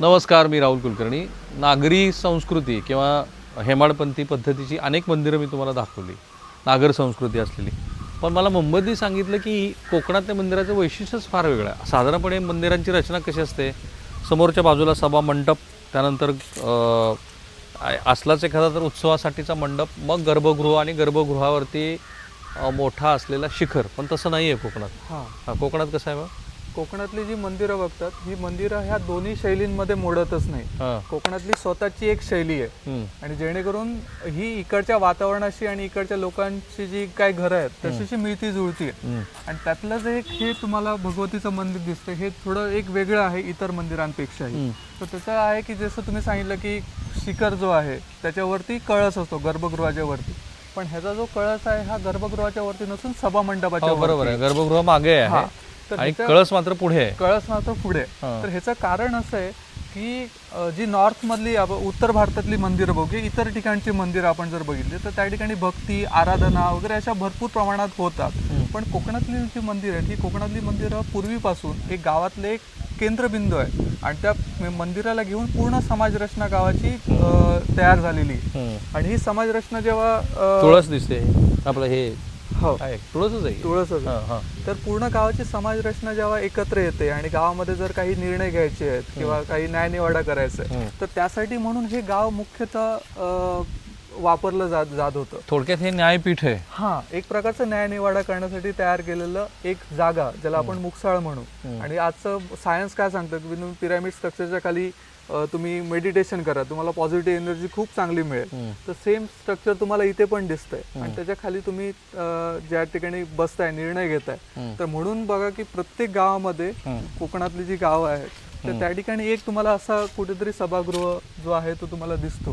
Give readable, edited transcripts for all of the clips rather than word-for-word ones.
नमस्कार, मी राहुल कुलकर्णी. नागरी संस्कृती किंवा हेमाडपंथी पद्धतीची अनेक मंदिरं मी तुम्हाला दाखवली, नागर संस्कृती असलेली. पण मला मुंबईतही सांगितलं की कोकणातल्या मंदिराचं वैशिष्ट्यच फार वेगळं आहे. साधारणपणे मंदिरांची रचना कशी असते, समोरच्या बाजूला सभा मंडप, त्यानंतर असलाच एखादा तर उत्सवासाठीचा मंडप, मग गर्भगृह आणि गर्भगृहावरती मोठा असलेला शिखर. पण तसं नाही आहे कोकणात. कोकणात कसं आहे बा? कोकणातली जी मंदिरं बघतात, ही मंदिरं ह्या दोन्ही शैलींमध्ये मोडतच नाही. कोकणातली स्वतःची एक शैली आहे आणि जेणेकरून ही इकडच्या वातावरणाशी आणि इकडच्या लोकांची जी काय घरं आहेत तशीशी मिळती जुळती आहे. आणि त्यातलंच एक हे तुम्हाला भगवतीचं मंदिर दिसतं, हे थोडं एक वेगळं आहे इतर मंदिरांपेक्षाही. तर त्याचं आहे की जसं तुम्ही सांगितलं की शिखर जो आहे त्याच्यावरती कळस असतो गर्भगृहाच्या वरती, पण ह्याचा जो कळस आहे हा गर्भगृहाच्या वरती नसून सभा मंडपाच्या बरोबर आहे, गर्भगृह मागे आहे आणि कळस मात्र पुढे आहे. कळस मात्र पुढे. तर ह्याचं कारण असं आहे की जी नॉर्थ मधली उत्तर भारतातली मंदिरं बघू, इतर ठिकाणची मंदिरं आपण जर बघितली तर त्या ठिकाणी भक्ती, आराधना वगैरे अशा भरपूर प्रमाणात होतात. पण कोकणातली जी मंदिरं आहेत, ही कोकणातली मंदिरं पूर्वीपासून एक गावातले एक केंद्रबिंदू आहे आणि त्या मंदिराला घेऊन पूर्ण समाजरचना गावाची तयार झालेली. आणि ही समाजरचना जेव्हा तुळस दिसते आपलं, हे तुळसच आहे. तर पूर्ण गावाची समाजरचना जेव्हा एकत्र येते आणि गावामध्ये जर काही निर्णय घ्यायचे आहेत किंवा काही न्यायनिवाडा करायचा आहे, तर त्यासाठी म्हणून हे गाव मुख्यतः वापरलं जात होतं. थोडक्यात हे न्यायपीठ आहे. एक प्रकारचं न्यायनिवाडा करण्यासाठी तयार केलेलं एक जागा, ज्याला आपण मुकसाळ म्हणू. आणि आजचं सायन्स काय सांगतं की तुम्ही पिरामिड स्ट्रक्चरच्या खाली तुम्ही मेडिटेशन करा, तुम्हाला पॉझिटिव्ह एनर्जी खूप चांगली मिळेल. तर सेम स्ट्रक्चर तुम्हाला इथे पण दिसतंय आणि त्याच्या खाली तुम्ही ज्या ठिकाणी बसताय, निर्णय घेताय. तर म्हणून बघा की प्रत्येक गावामध्ये कोकणातली जी गावं आहेत तर त्या ठिकाणी एक तुम्हाला असा कुठेतरी सभागृह जो आहे तो तुम्हाला दिसतो.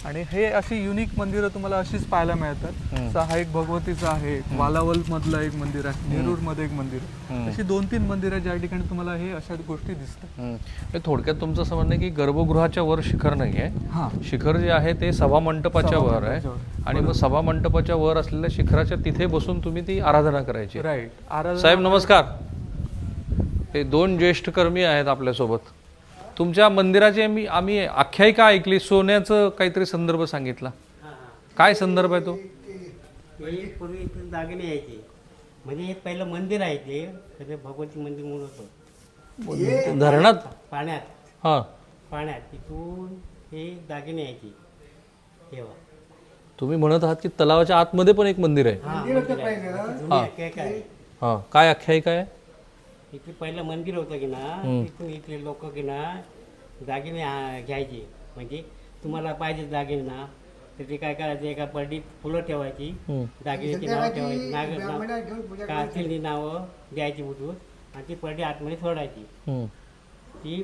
आणि हे अशी युनिक मंदिरं तुम्हाला अशीच पाहायला मिळतात. हा एक भगवतीचं आहे, वालावल मधलं एक मंदिर आहे, नेरूर मध्ये एक मंदिर आहे. अशी 2-3 मंदिरं ज्या ठिकाणी तुम्हाला हे अशा गोष्टी दिसतात. थोडक्यात तुमचं असं म्हणणं आहे की गर्भगृहाच्या वर शिखर नाही आहे, शिखर जे आहे ते सभा मंडपाच्या वर आहे. आणि मग सभा मंडपाच्या वर असलेल्या शिखराच्या तिथे बसून तुम्ही ती आराधना करायची. राईट. साहेब नमस्कार. हे 2 ज्येष्ठ कर्मी आहेत आपल्यासोबत. तुमच्या मंदिराची आम्ही आख्यायिका ऐकली, सोन्याचं काहीतरी संदर्भ सांगितला. काय संदर्भ आहे तो? पूर्वी दागिने यायचे, म्हणजे हे पहिलं मंदिर आहे ते भगवती मंदिर म्हणून होतं धरणात पाण्यात. पाण्यात तिथून हे दागिने यायचे तेव्हा. तुम्ही म्हणत आहात की तलावाच्या आतमध्ये पण एक मंदिर आहे. काय आख्यायिका आहे? इथे पहिलं मंदिर होतं की ना, तिथून इथले लोक की ना दागिने घ्यायचे. म्हणजे तुम्हाला पाहिजे दागिने ना, तर ते काय करायचं, एका पडीत फुलं ठेवायची, दागिन्याची नावं ठेवायची, कातील नावं द्यायची उठून आणि ती पडी आतमध्ये सोडायची. ती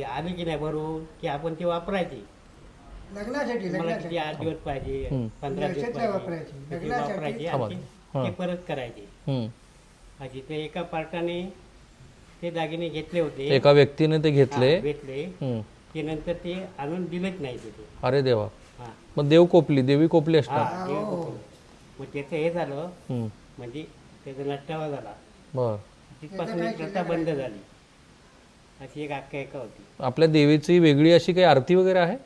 आली की नाही भरून की आपण ती वापरायची. मला किती 8 दिवस पाहिजे, 15 दिवस पाहिजे, वापरायची आणि ते परत करायचे. अशी ते एका पार्टाने ते दागिने घेतले होते, एका व्यक्तीने ते घेतले. ते नंतर ते आणून दिलेच नाही तिथे. अरे देवा. मग देवी कोपली असणार. मग त्याचं हे झालं, म्हणजे त्याचा नष्टावा झाला. तिथपासून एक प्रथा बंद झाली. अशी एक आख्यायिका होती. आपल्या देवीची वेगळी अशी काही आरती वगैरे आहे?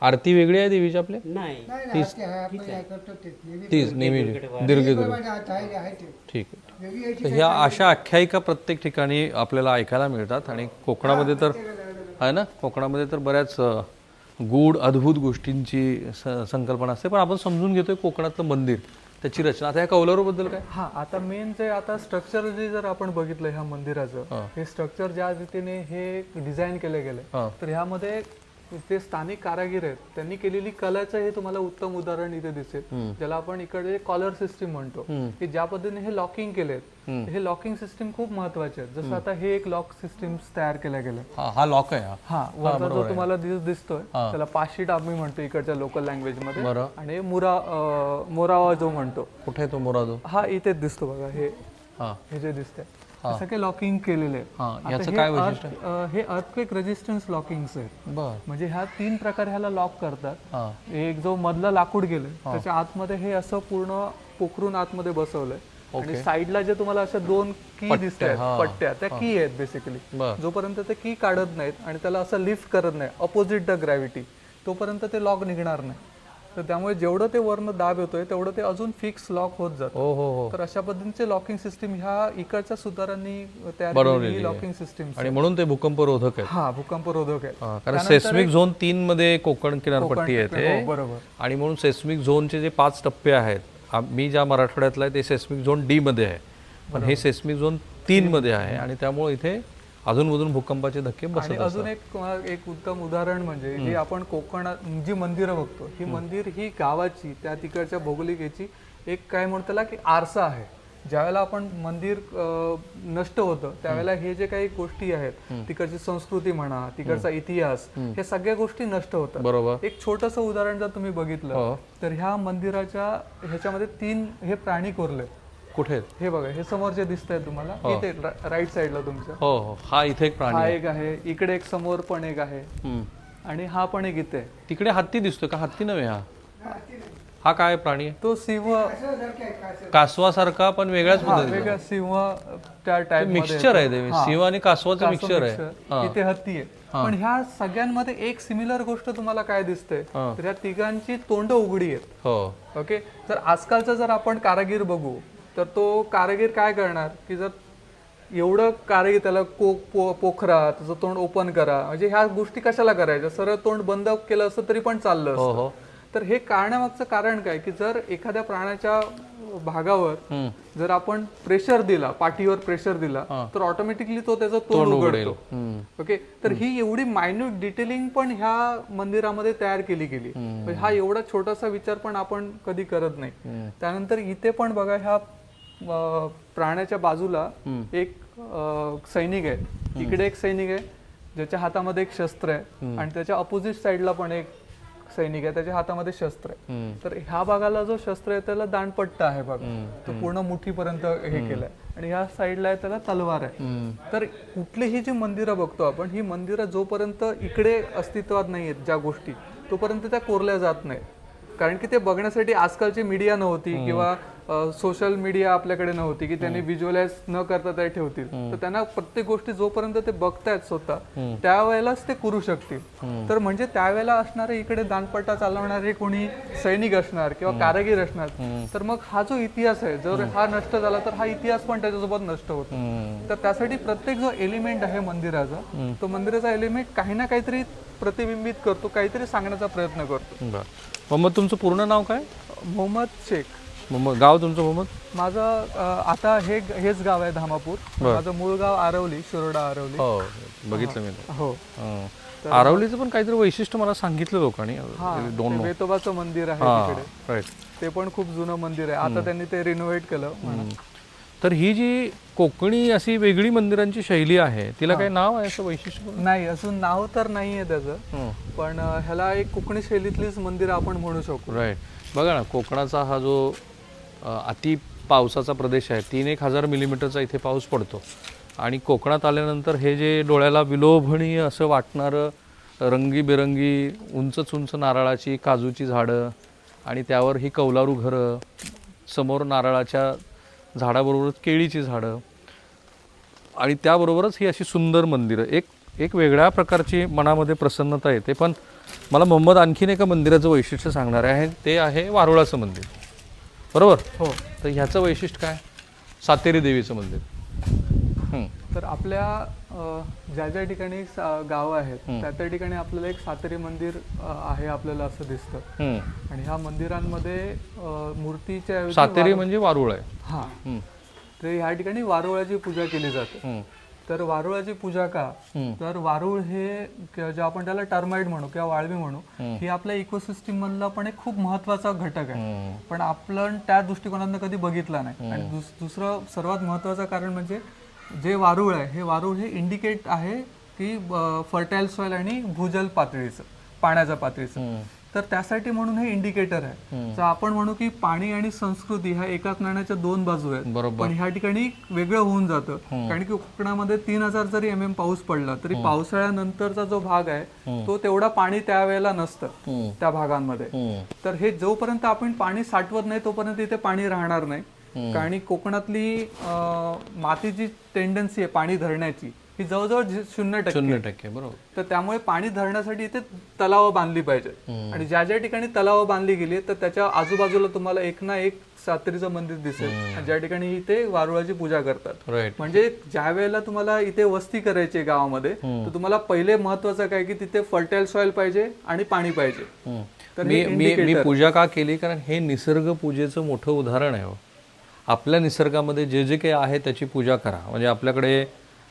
आरती वेगळी आहे देवीची आपल्या? नाही, तीच नेहमी दीर्घ. ठीक आहे. तर ह्या अशा आख्यायिका प्रत्येक ठिकाणी आपल्याला ऐकायला मिळतात. आणि कोकणामध्ये तर आहे ना, कोकणामध्ये तर बऱ्याच गूढ अद्भुत गोष्टींची संकल्पना असते. पण आपण समजून घेतोय कोकणातलं मंदिर, त्याची रचना. आता ह्या कौलारूबद्दल काय? आता मेन जे आता स्ट्रक्चर जे जर आपण बघितलं ह्या मंदिराचं, हे स्ट्रक्चर ज्या रीतीने हे डिझाईन केले गेले, तर ह्यामध्ये ते स्थानिक कारागीर आहेत, त्यांनी केलेली कलाचं हे तुम्हाला उत्तम उदाहरण इथे दिसेल. ज्याला आपण इकडे कॉलर सिस्टीम म्हणतो, की ज्या पद्धतीने हे लॉकिंग केलेत, हे लॉकिंग सिस्टीम खूप महत्वाचे आहेत. जसं आता हे एक लॉक सिस्टीम तयार केल्या गेल्या. हा लॉक आहे. वरचा जो तुम्हाला दिसतोय त्याला पाशीट आम्ही म्हणतो इकडच्या लोकल लँग्वेज मध्ये, आणि मोरावा जो म्हणतो. कुठे तो मोरादो? इथेच दिसतो बघा, हे जे दिसतंय सगळे लॉकिंग केलेले हे अर्थक्वेक रेजिस्टन्स लॉकिंग्स आहेत. म्हणजे ह्या 3 प्रकारे ह्याला लॉक करतात. एक जो मधलं लाकूड गेलंय त्याच्या आतमध्ये हे असं पूर्ण पोखरून आतमध्ये बसवलंय आणि साईडला जे तुम्हाला अशा 2 की दिसत आहेत पट्ट्या, त्या की आहेत बेसिकली. जोपर्यंत ते की काढत नाहीत आणि त्याला असं लिफ्ट करत नाही अपोजिट द ग्रॅव्हिटी, तोपर्यंत ते लॉक निघणार नाही. तर त्यामुळे जेवढं ते वरनं दाब येतोय तेवढं ते अजून फिक्स लॉक होत जातं. तर अशा पद्धतीचे लॉकिंग सिस्टीम ह्या इकडच्या सुतारांनी तयार केलेली लॉकिंग सिस्टीम, आणि म्हणून ते भूकंपरोधक आहेत. हा भूकंपरोधक आहे. कारण सेस्मिक झोन 3 मध्ये कोकण किनारपट्टी आहे ते, बरोबर. आणि म्हणून सेस्मिक झोनचे जे 5 टप्पे आहेत, मी ज्या मराठवाड्यातला आहे ते सेस्मिक झोन डी मध्ये आहे, पण हे सेस्मिक झोन 3 मध्ये आहे, आणि त्यामुळे इथे अजूनमधून भूकंपाचे धक्के बसत आणि अजून एक उत्तम उदाहरण म्हणजे जी आपण कोकणात जी मंदिरं बघतो, ही मंदिर ही गावाची त्या तिकडच्या भौगोलिक याची एक काय म्हणतो त्याला की आरसा आहे. ज्यावेळेला आपण मंदिर नष्ट होतं त्यावेळेला हे जे काही गोष्टी आहेत, तिकडची संस्कृती म्हणा, तिकडचा इतिहास, हे सगळ्या गोष्टी नष्ट होतात. बरोबर. एक छोटंसं उदाहरण जर तुम्ही बघितलं तर ह्या मंदिराच्या ह्याच्यामध्ये 3 हे प्राणी कोरले. कुठे? हे बघा, हे समोर जे दिसतंय तुम्हाला इथे राईट साईडला तुमच्या, हो, हा इथे एक प्राणी, हा एक आहे, इकडे एक समोर पण एक आहे, आणि हा पण एक इथे. तिकडे हत्ती दिसतोय का? हत्ती नव्हे, हा काय प्राणी आहे? तो सिंह, कासवासारखा पण वेगळ्याच पद्धतीचा, वेगळा सिंह त्या टाइप मिक्सचर आहे ते, सिंह आणि कासवाचं मिक्सचर आहे. इथे हत्ती आहे. पण ह्या सगळ्यांमध्ये एक सिमिलर गोष्ट तुम्हाला काय दिसते, तर ह्या तिघांची तोंड उघडी आहेत. ओके. जर आजकालचा जर आपण कारागीर बघू तर तो कारागीर काय करणार की जर एवढं कारागीर त्याला पोखरा, त्याचं तोंड ओपन करा, म्हणजे ह्या गोष्टी कशाला करायच्या, सरळ तोंड बंद केलं असतं तरी पण चाललं असतं. तर हे करण्यामागचं कारण काय की जर एखाद्या प्राण्याच्या भागावर जर आपण प्रेशर दिला, पाठीवर प्रेशर दिला, तर ऑटोमॅटिकली तो त्याचं तोंड उघडतो. ओके. तर ही एवढी मायन्यूट डिटेलिंग पण ह्या मंदिरामध्ये तयार केली गेली. हा एवढा छोटासा विचार पण आपण कधी करत नाही. त्यानंतर इथे पण बघा, ह्या प्राण्याच्या बाजूला एक सैनिक आहे, इकडे एक सैनिक आहे ज्याच्या हातामध्ये एक शस्त्र आहे, आणि त्याच्या अपोजिट साइडला पण एक सैनिक आहे, त्याच्या हातामध्ये शस्त्र आहे. तर ह्या भागाला जो शस्त्र आहे त्याला दांडपट्टा आहे बघा, तो पूर्ण मुठीपर्यंत हे केलंय, आणि ह्या साईडला आहे त्याला तलवार आहे. तर कुठलीही जी मंदिरं बघतो आपण, ही मंदिरं जोपर्यंत इकडे अस्तित्वात नाहीयेत ज्या गोष्टी, तोपर्यंत त्या कोरल्या जात नाही. कारण की ते बघण्यासाठी आजकालची मीडिया नव्हती किंवा सोशल मीडिया आपल्याकडे नव्हती की त्यांनी व्हिज्युअलाइज न करता ते ठेवतील. तर त्यांना प्रत्येक गोष्टी जोपर्यंत ते बघतायत स्वतः त्यावेळेलाच ते करू शकतील. तर म्हणजे त्यावेळेला असणारे इकडे दानपट्टा चालवणारे कोणी सैनिक असणार किंवा कारागीर असणार, तर मग हा जो इतिहास आहे, जर हा नष्ट झाला तर हा इतिहास पण त्याच्यासोबत नष्ट होतो. तर त्यासाठी प्रत्येक जो एलिमेंट आहे मंदिराचा, तो मंदिराचा एलिमेंट काही ना काहीतरी प्रतिबिंबित करतो, काहीतरी सांगण्याचा प्रयत्न करतो. मोहम्मद, तुमचं पूर्ण नाव काय? मोहम्मद शेख. मोहम्मद, गाव तुमचं मोहम्मद? माझं आता हेच गाव आहे धामापूर. माझं मूळ गाव आरवली, शिरोडा आरवली. हो, बघितलं मी. हो. आरवलीचं पण काहीतरी वैशिष्ट्य मला सांगितलं लोकांनी. वेतोबाचं मंदिर आहे तिकडे, ते पण खूप जुनं मंदिर आहे. आता त्यांनी ते रिनोव्हेट केलं. तर ही जी कोकणी अशी वेगळी मंदिरांची शैली आहे, तिला काही नाव आहे असं वैशिष्ट्य? नाही, अजून नाव तर नाही आहे त्याचं, पण ह्याला एक कोकणी शैलीतलीच मंदिर आपण म्हणू शकतो. राईट. बघा ना, कोकणाचा हा जो अति पावसाचा प्रदेश आहे, 3,000-1,000 मिलीमीटरचा इथे पाऊस पडतो, आणि कोकणात आल्यानंतर हे जे डोळ्याला विलोभनीय असं वाटणारं रंगीबेरंगी उंच उंच नारळाची, काजूची झाडं, आणि त्यावर ही कौलारू घरं, समोर नारळाच्या झाडाबरोबरच केळीची झाडं, आणि त्याबरोबरच ही अशी सुंदर मंदिरं, एक वेगळ्या प्रकारची मनामध्ये प्रसन्नता येते. पण मला मोहम्मद आणखीन एका मंदिराचं वैशिष्ट्य सांगणार आहे, ते आहे वारुळाचं मंदिर, बरोबर? हो. तर ह्याचं वैशिष्ट्य काय? सातेरी देवीचं मंदिर. तर आपल्या ज्या ज्या ठिकाणी गावं आहेत त्या ठिकाणी आपल्याला एक सातेरी मंदिर आहे आपल्याला असं दिसतं. आणि ह्या मंदिरांमध्ये मूर्तीच्या सातेरी म्हणजे वारुळ आहे. हा. तर ह्या ठिकाणी वारुळाची पूजा केली जाते. तर वारुळाची पूजा का? तर वारुळ हे जे आपण त्याला टर्माइट म्हणू किंवा वाळवी म्हणू, ही आपल्या इकोसिस्टीम मधला पण एक खूप महत्वाचा घटक आहे, पण आपण त्या दृष्टिकोनातून कधी बघितला नाही. आणि दुसरं सर्वात महत्वाचं कारण म्हणजे जे वारुळ आहे, हे वारुळ हे इंडिकेट आहे की फर्टाईल सॉइल आणि भूजल पातळीचं, पाण्याच्या पातळीचं. तर त्यासाठी म्हणून हे इंडिकेटर आहे. तर आपण म्हणू की पाणी आणि संस्कृती ह्या एकाच नाण्याच्या 2 बाजू आहेत. बरोबर. पण ह्या ठिकाणी वेगळं होऊन जातं, कारण की कोकणामध्ये 3,000 जरी mm पाऊस पडला तरी पावसाळ्यानंतरचा जो भाग आहे तो तेवढा पाणी त्यावेळेला नसतं त्या भागांमध्ये. तर हे जोपर्यंत आपण पाणी साठवत नाही तोपर्यंत इथे पाणी राहणार नाही. कारण कोकणातली मातीची टेंडन्सी आहे पाणी धरण्याची ही जवळजवळ 0%. 0% बरोबर. तर त्यामुळे पाणी धरण्यासाठी इथे तलाव बांधली पाहिजे आणि ज्या ज्या ठिकाणी तलाव बांधली गेली तर त्याच्या आजूबाजूला तुम्हाला एक ना एक सातेरीचं मंदिर दिसेल आणि ज्या ठिकाणी इथे वारुळाची पूजा करतात. राईट. म्हणजे ज्या वेळेला तुम्हाला इथे वस्ती करायची आहे गावामध्ये तर तुम्हाला पहिले महत्वाचं काय की तिथे फर्टाईल सॉइल पाहिजे आणि पाणी पाहिजे. तर मी पूजा का केली कारण हे निसर्ग पूजेचं मोठं उदाहरण आहे. आपल्या निसर्गामध्ये जे जे काही आहे त्याची पूजा करा. म्हणजे आपल्याकडे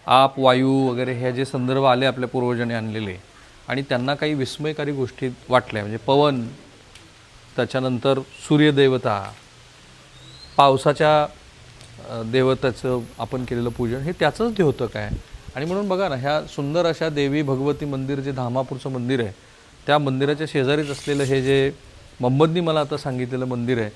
आप वायू वगैरे हे जे संदर्भ आले आपल्या पूर्वजांनी आणलेले आणि त्यांना काही विस्मयकारी गोष्टी वाटल्या. म्हणजे पवन, त्याच्यानंतर सूर्यदेवता, पावसाच्या देवताचं आपण केलेलं पूजन हे त्याचंच होतं काय. आणि म्हणून बघा ना ह्या सुंदर अशा देवी भगवती मंदिर जे धामापूरचं मंदिर आहे त्या मंदिराच्या शेजारीच असलेलं हे जे मोहम्मदनी मला आता सांगितलेलं मंदिर आहे,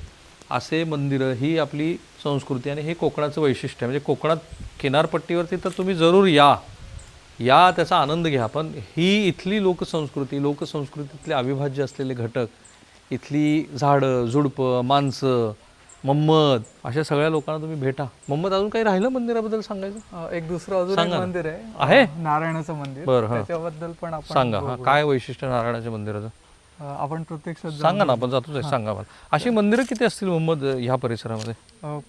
असे मंदिरं ही आपली संस्कृती आणि हे कोकणाचं वैशिष्ट्य आहे. म्हणजे कोकणात किनारपट्टीवरती तर तुम्ही जरूर या त्याचा आनंद घ्या. पण ही इथली लोकसंस्कृतीतले अविभाज्य असलेले घटक, इथली झाडं झुडपं, माणसं, मोहम्मद, अशा सगळ्या लोकांना तुम्ही भेटा. मोहम्मद अजून काही राहिलं मंदिराबद्दल सांगायचं? एक दुसरं अजून एक मंदिर आहे नारायणाचं मंदिर. बरं, हां, त्याच्याबद्दल पण आपण सांगा. हा, काय वैशिष्ट्य नारायणाच्या मंदिराचं आपण प्रत्यक्षात सांगा ना. आपण जातोच आहे, सांगा मला. अशी मंदिरं किती असतील मोहम्मद ह्या परिसरामध्ये?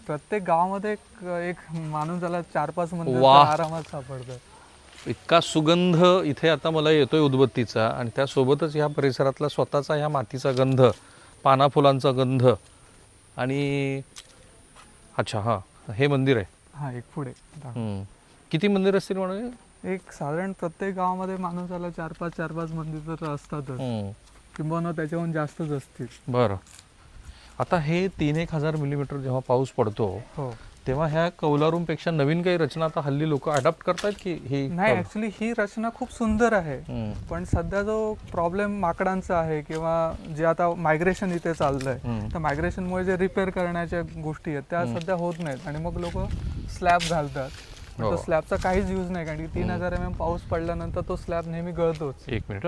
प्रत्येक गावामध्ये एक माणूस झाला 4-5 मंदिर आरामात सापडतात. इतका सुगंध इथे आता मला येतोय उदबत्तीचा आणि त्यासोबतच ह्या परिसरातला स्वतःचा ह्या मातीचा गंध, पाना फुलांचा गंध. आणि अच्छा हां, हे मंदिर आहे. हा, एक पुढे किती मंदिर असतील म्हणाले? एक साधारण प्रत्येक गावामध्ये माणूस झाला 4-5 मंदिर तर असतातच, किंबहुना त्याच्याहून जास्तच असतील. बरं. आता हे 3-1 हजार मिलीमीटर जेव्हा पाऊस पडतो हो तेव्हा ह्या कौलारूंपेक्षा नवीन काही रचना आता हल्ली लोक अडॉप्ट करतात की ही नाही? ऍक्च्युली ही रचना खूप सुंदर आहे, पण सध्या जो प्रॉब्लेम माकडांचा आहे किंवा जे आता मायग्रेशन इथे चाललंय तर मायग्रेशनमुळे जे रिपेअर करण्याच्या गोष्टी आहेत त्या सध्या होत नाहीत आणि मग लोक स्लॅब घालतात. तो स्लॅबचा काहीच यूज नाही कारण की 3000 mm पाऊस पडल्यानंतर तो स्लॅब नेहमी गळतोच. एक मिनिट.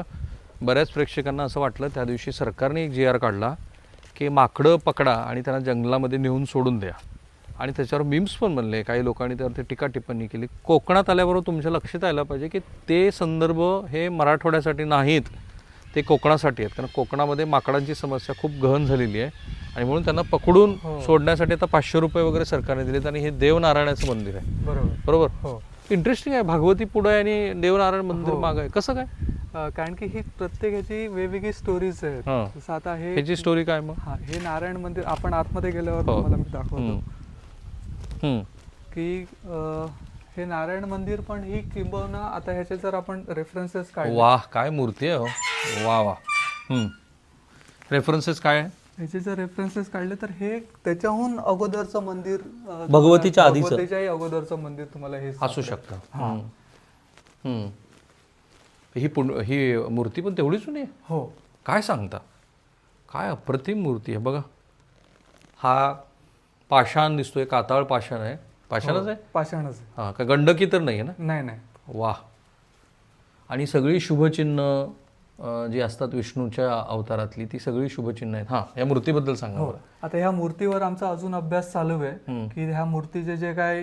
बऱ्याच प्रेक्षकांना असं वाटलं त्या दिवशी सरकारने एक GR काढला की माकडं पकडा आणि त्यांना जंगलामध्ये नेऊन सोडून द्या आणि त्याच्यावर मीम्स पण बनले. काही लोकांनी त्यावरती टीका टिप्पणी केली. कोकणात आल्याबरोबर तुमच्या लक्षात आलं पाहिजे की ते संदर्भ हे मराठवाड्यासाठी नाहीत, ते कोकणासाठी आहेत. कारण कोकणामध्ये माकडांची समस्या खूप गहन झालेली आहे आणि म्हणून त्यांना पकडून सोडण्यासाठी आता 500 रुपये वगैरे सरकारने दिलेत आणि हे देवनारायणाचं मंदिर आहे. बरोबर. हो, इंटरेस्टिंग आहे. भागवती पुढे आणि देवनारायण मंदिर माग आहे. कसं काय? कारण की ही प्रत्येक ह्याची वेगवेगळी स्टोरीज आहेत. जसं आता ह्याची स्टोरी काय मग? हे नारायण मंदिर आपण आतमध्ये गेल्यावर तुम्हाला मी दाखवतो की हे नारायण मंदिर पण ही किंबहुना आता ह्याचे जर आपण रेफरन्सेस काढले. वाह, काय मूर्ती आहे. वा वा. रेफरन्सेस काय आहे? ह्याचे जर रेफरन्सेस काढले तर हे त्याच्याहून अगोदरचं मंदिर, भगवतीच्याही अगोदरचं मंदिर तुम्हाला हे असू शकतं. ही मूर्ती पण तेवढीच जुनी आहे. हो. काय सांगता? काय अप्रतिम मूर्ती आहे बघा. हा पाषाण दिसतोय, काताळ पाषाण आहे. पाषाणच आहे? पाषाणच. हां, का गंडकी तर नाही आहे ना? नाही. वाह. आणि सगळी शुभचिन्ह जी असतात विष्णूच्या अवतारातली ती सगळी शुभचिन्ह आहेत. हां, या मूर्तीबद्दल सांगा. आता ह्या मूर्तीवर आमचा अजून अभ्यास चालू आहे की ह्या मूर्तीचे जे काय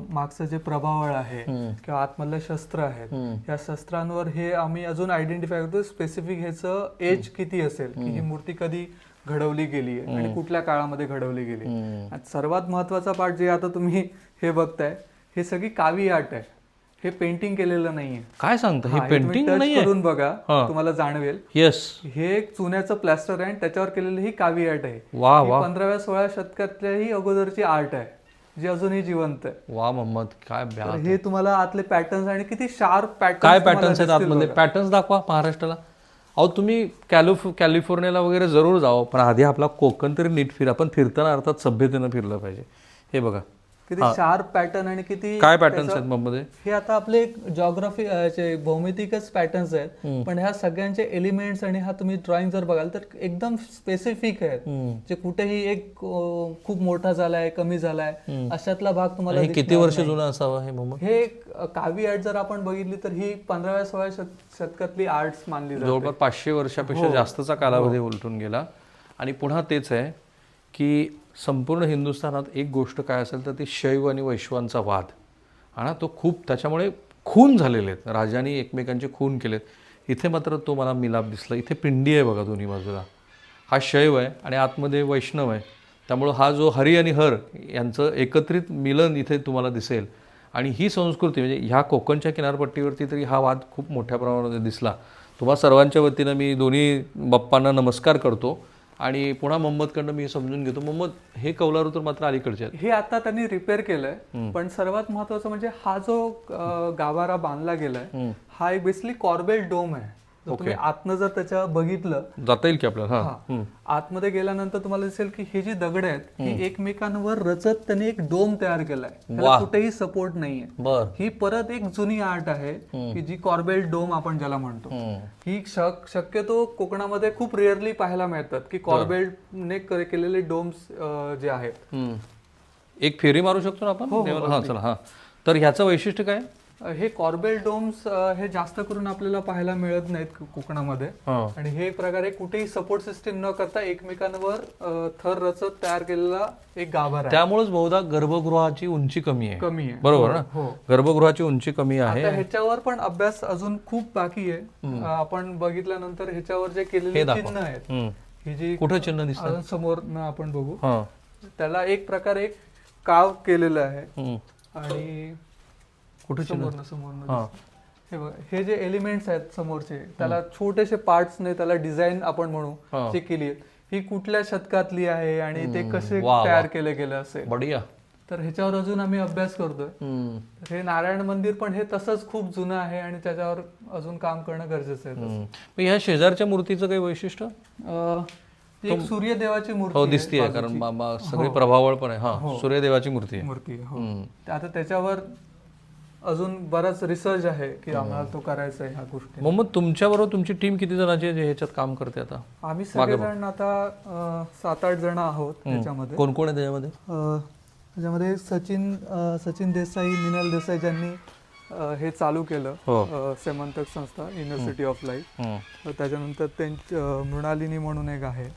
मागचं जे प्रभावळ आहे किंवा आतमधले शस्त्र आहेत या शस्त्रांवर हे आम्ही अजून आयडेंटिफाय करतो स्पेसिफिक ह्याचं एज किती असेल, की ही मूर्ती कधी घडवली गेली आहे आणि कुठल्या काळामध्ये घडवली गेली. आणि सर्वात महत्वाचा पार्ट जे आता तुम्ही हे बघताय हे सगळी कावी आर्ट आहे. हे पेंटिंग केलेलं नाहीये. काय सांगता? हे पेंटिंग नाहीये? करून बघा, तुम्हाला जाणवेल. येस. हे एक चुन्याचं प्लॅस्टर आहे आणि त्याच्यावर केलेलं ही कावी आर्ट आहे. वा वा. 15व्या-16व्या शतकातल्या ही अगोदरची आर्ट आहे जी अजूनही जिवंत आहे. वा मोहम्मद, काय हे तुम्हाला आतले पॅटर्न्स आणि किती शार्प पॅटर्न्स, काय पॅटर्न्स आहेत आतमध्ये? पॅटर्न्स दाखवा महाराष्ट्राला. अहो तुम्ही कॅलिफोर्नियाला वगैरे जरूर जावं, पण आधी आपला कोकण तरी नीट फिरा. पण फिरताना अर्थात सभ्यतेनं फिरलं पाहिजे. हे बघा किती शार्प पॅटर्न आणि किती काय पॅटर्न्स आहेत मध्ये. हे आता आपले जॉग्राफी भौमितिकच पॅटर्न्स आहेत, पण ह्या सगळ्यांचे एलिमेंट्स आणि हा तुम्ही ड्रॉइंग जर बघाल तर एकदम स्पेसिफिक आहेत. जे कुठेही एक खूप मोठा झालाय, कमी झालाय अशातला भाग तुम्हाला. किती वर्ष जुना असावा हे मोहम्मद? हे कावी आर्ट जर आपण बघितली तर ही 15व्या-16व्या शतकातली आर्ट्स मानली जाते. जवळपास 500 वर्षापेक्षा जास्तचा कालावधी उलटून गेला. आणि पुन्हा तेच आहे की संपूर्ण हिंदुस्थानात एक गोष्ट काय असेल तर ती शैव आणि वैश्वांचा वाद. आणि तो खूप त्याच्यामुळे खून झालेले आहेत, राजांनी एकमेकांचे खून केलेत. इथे मात्र तो मला मिलाप दिसला. इथे पिंडी आहे बघा दोन्ही बाजूला, हा शैव आहे आणि आतमध्ये वैष्णव आहे. त्यामुळं हा जो हरी आणि हर यांचं एकत्रित मिलन इथे तुम्हाला दिसेल. आणि ही संस्कृती म्हणजे ह्या कोकणच्या किनारपट्टीवरती तरी हा वाद खूप मोठ्या प्रमाणामध्ये दिसला. तुम्हा सर्वांच्या वतीनं मी दोन्ही बाप्पांना नमस्कार करतो आणि पुन्हा मोहम्मदकडनं मी समजून घेतो. मोहम्मद, हे कौलारू तर मात्र अलीकडचे आहेत. हे आता त्यांनी रिपेअर केलंय, पण सर्वात महत्वाचं म्हणजे हा जो गाभारा बांधला गेलाय हा एक बेसिकली कॉर्बेल डोम आहे. जर तुम्ही आतनं जर त्याच्या बघितलं जाता येईल की आपल्याला? आतमध्ये गेल्यानंतर तुम्हाला दिसेल की हे जी दगड आहेत ही एकमेकांवर रचत त्यांनी एक डोम तयार केलाय. त्याला कुठेही सपोर्ट नाहीये. बर, ही परत एक जुनी आर्ट आहे की जी कॉर्बेल डोम आपण ज्याला म्हणतो. ही शक्यतो कोकणामध्ये खूप रेअरली पाहायला मिळतात की कॉर्बेलने केलेले डोम्स जे आहेत. एक फेरी मारू शकतो ना आपण? हा चला. हा, तर ह्याचं वैशिष्ट्य काय? हे कॉर्बेल डोम्स हे जास्त करून आपल्याला पाहायला मिळत नाहीत कोकणामध्ये. आणि हे प्रकारे कुठेही सपोर्ट सिस्टीम न करता एकमेकांवर थर रचत तयार केलेला एक गाभारा आहे. त्यामुळेच बहुधा गर्भगृहाची उंची कमी आहे. आहे. बरोबर ना? गर्भगृहाची उंची कमी आहे. ह्याच्यावर पण अभ्यास अजून खूप बाकी आहे. आपण बघितल्यानंतर ह्याच्यावर जे केलेले चिन्ह आहेत, ही जी कुठं चिन्ह दिसतं समोर आपण बघू, त्याला एक प्रकारे एक काव केलेलं आहे. आणि समोर हे जे एलिमेंट्स आहेत समोरचे, त्याला छोटेसे पार्ट्स ने त्याला डिझाईन आपण म्हणू जे केली आहे, ही कुठल्या शतकातली आहे आणि ते कसे तयार केले गेले असेल. बढिया. तर ह्याच्यावर अजून आम्ही अभ्यास करतोय. हे नारायण मंदिर पण हे तसंच खूप जुनं आहे आणि त्याच्यावर अजून काम करणं गरजेचं आहे. ह्या शेजारच्या मूर्तीचं काही वैशिष्ट्य? एक सूर्यदेवाची मूर्ती दिसतीये, कारण सगळे प्रभावळ पण आहे. सूर्यदेवाची मूर्ती आहे. आता त्याच्यावर अजून बराच रिसर्च आहे की आम्हाला तो करायचा आहे ह्या गोष्टी. मोहम्मद, तुमच्याबरोबर तुमची टीम किती जणांची आहे ह्याच्यात काम करते आता? आम्ही सगळेजण आता 7-8 जण आहोत त्याच्यामध्ये. कोण कोण आहे त्याच्यामध्ये? त्याच्यामध्ये सचिन देसाई, मिनल देसाई ज्यांनी हे चालू केलं, सेमंतक संस्था, युनिव्हर्सिटी ऑफ लाईफ. त्याच्यानंतर मृणालिनी म्हणून एक आहे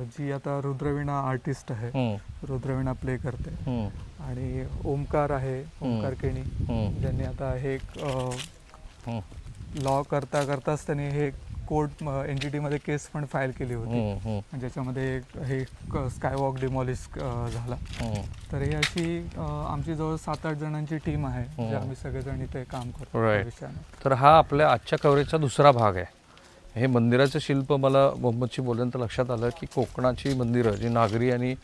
जी आता रुद्रवीणा आर्टिस्ट आहे, रुद्रवीणा प्ले करते. आणि ओमकार आहे, ओमकार केणी, ज्यांनी आता हे लॉ करताच त्यांनी हे कोर्ट एनजीटी मध्ये केस पण फाईल केली होती, ज्याच्यामध्ये हे स्कायवॉक डिमॉलिश झाला. तर ही अशी आमची जवळ 7-8 जणांची टीम आहे, जे आम्ही सगळेजण इथे काम करतो. तर हा आपल्या आजच्या कव्हरेजचा दुसरा भाग आहे. हे मंदिराचं शिल्प मला मोहम्मदशी बोलल्यानंतर लक्षात आलं की कोकणाची मंदिरं जी नागरी आणि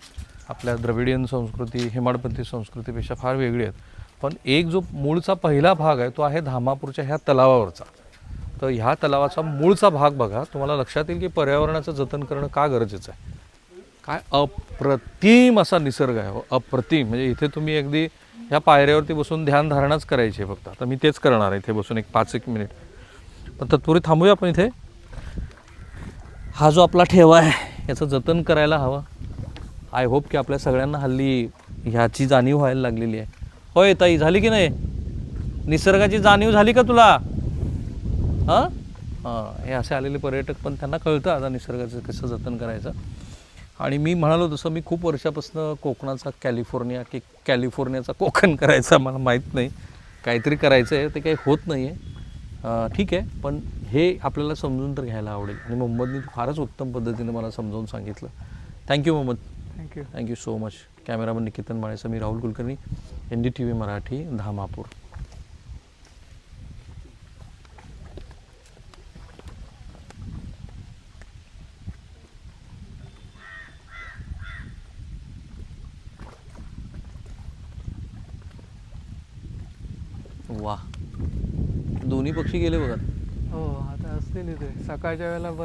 आपल्या द्रविडियन संस्कृती, हेमाडपंथी संस्कृतीपेक्षा फार वेगळी आहेत. पण एक जो मूळचा पहिला भाग आहे तो आहे धामापूरच्या ह्या तलावावरचा. तर ह्या तलावाचा मूळचा भाग बघा, तुम्हाला लक्षात येईल की पर्यावरणाचं जतन करणं का गरजेचं आहे. काय अप्रतिम असा निसर्ग आहे, अप्रतिम. म्हणजे इथे तुम्ही अगदी ह्या पायऱ्यावरती बसून ध्यानधारणाच करायची आहे फक्त. आता मी तेच करणार आहे इथे बसून 5-1 मिनिट. पण तत्पूर्वी थांबूया आपण इथे. हा जो आपला ठेवा आहे याचं जतन करायला हवं. आय होप की आपल्या सगळ्यांना हल्ली ह्याची जाणीव व्हायला लागलेली आहे. होय ताई, झाली की नाही? निसर्गाची जाणीव झाली का तुला? हे असे आलेले पर्यटक पण त्यांना कळतं आता निसर्गाचं कसं जतन करायचं. आणि मी म्हणालो तसं मी खूप वर्षापासून कोकणाचा कॅलिफोर्नियाचा कोकण करायचा मला माहीत नाही, काहीतरी करायचं आहे, ते काही होत नाही आहे. ठीक आहे, पण हे आपल्याला समजून तर घ्यायला आवडेल. आणि मोहम्मदनी फारच उत्तम पद्धतीने मला समजावून सांगितलं. Thank you Mohammad. Thank you so much. Cameraman Niketan माळेचा मी राहुल कुलकर्णी, NDTV मराठी, धामापूर. वा, दोन्ही पक्षी गेले बघा. हो, आता असतील इथे सकाळच्या वेळेला.